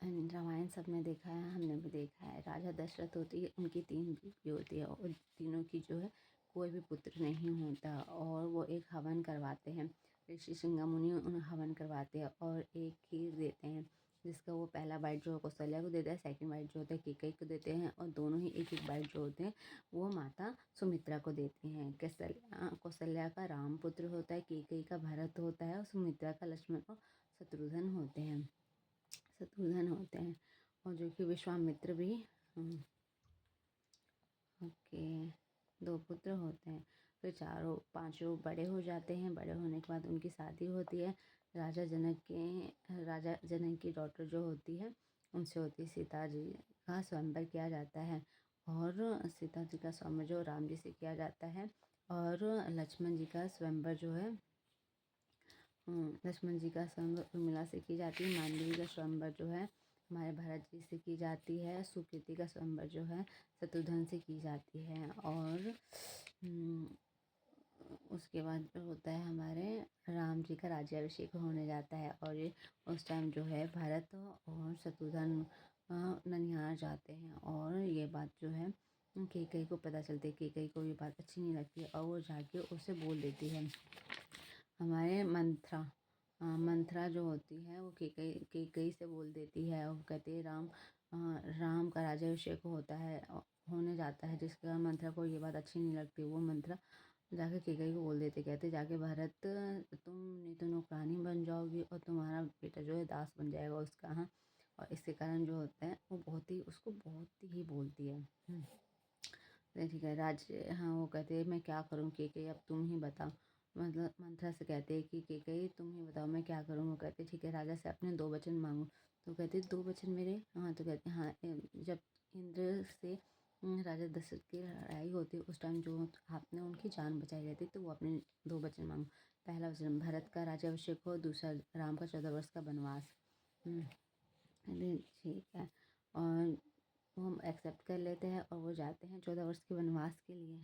रामायण सबने देखा है, हमने भी देखा है। राजा दशरथ होती है, उनकी 3 बीवी होती है और तीनों की जो है कोई भी पुत्र नहीं होता और वो एक हवन करवाते हैं। ऋषि सिंगा मुनि उन्हें हवन करवाते हैं और एक खीर देते हैं, जिसका वो पहला बाइट जो है कौशल्या को देता है, सेकंड बाइट जो होता है कैकेयी को देते हैं और दोनों ही एक एक बाइट जो होते हैं वो माता सुमित्रा को देती हैं। कौशल्या का राम पुत्र होता है, कैकेयी का भरत होता है और सुमित्रा का लक्ष्मण और शत्रुघ्न होते हैं और जो कि विश्वामित्र भी ओके 2 पुत्र होते हैं। फिर पांचों बड़े हो जाते हैं। बड़े होने के बाद उनकी शादी होती है। राजा जनक की डॉटर जो होती है उनसे होती है। सीता जी का स्वयंवर किया जाता है और सीता जी का स्वयंवर जो राम जी से किया जाता है और लक्ष्मण जी का स्वयंवर जो है लक्ष्मण जी का स्वयंवर उर्मिला से की जाती है। मांडवी का स्वयंवर जो है हमारे भरत जी से की जाती है। सुकृति का स्वयंवर जो है शत्रुघ्न से की जाती है और उसके बाद जो होता है हमारे राम जी का राज्याभिषेक होने जाता है और ये उस टाइम जो है भरत और शत्रुघ्न ननिहाल जाते हैं और ये बात जो है कैकेयी को पता चलती है। कैकेयी को ये बात अच्छी नहीं लगती है और वो जाके उसे बोल देती है। हमारे मंथरा जो होती है वो कैकेयी से बोल देती है। वो कहती है राम का राज्याभिषेक होने जाता है, जिसके कारण मंथरा को ये बात अच्छी नहीं लगती। वो मंथरा जाके कैकेयी को बोल देते, कहते जाके भरत तुम नहीं तो नौकरानी बन जाओगी और तुम्हारा बेटा जो है दास बन जाएगा उसका। हाँ, और इसके कारण जो होता है वो उसको बहुत ही बोलती है। ठीक है हाँ, वो कहते हैं मैं क्या करूँ कैकेयी, अब तुम ही बताओ। मतलब मंथरा से कहते हैं कि कैकेयी तुम ही बताओ मैं क्या करूँ। वो कहते ठीक है राजा से अपने 2 वचन मांगो। तो कहते 2 वचन मेरे। हाँ, तो कहते हाँ जब इंद्र से राजा दशरथ की लड़ाई होती है उस टाइम जो आपने उनकी जान बचाई रहती तो वो अपने 2 वचन मांगो। पहला वचन भरत का राज्याभिषेक हो, दूसरा राम का 14 वर्ष का वनवास। ठीक है और वो हम एक्सेप्ट कर लेते हैं और वो जाते हैं 14 वर्ष के वनवास के लिए।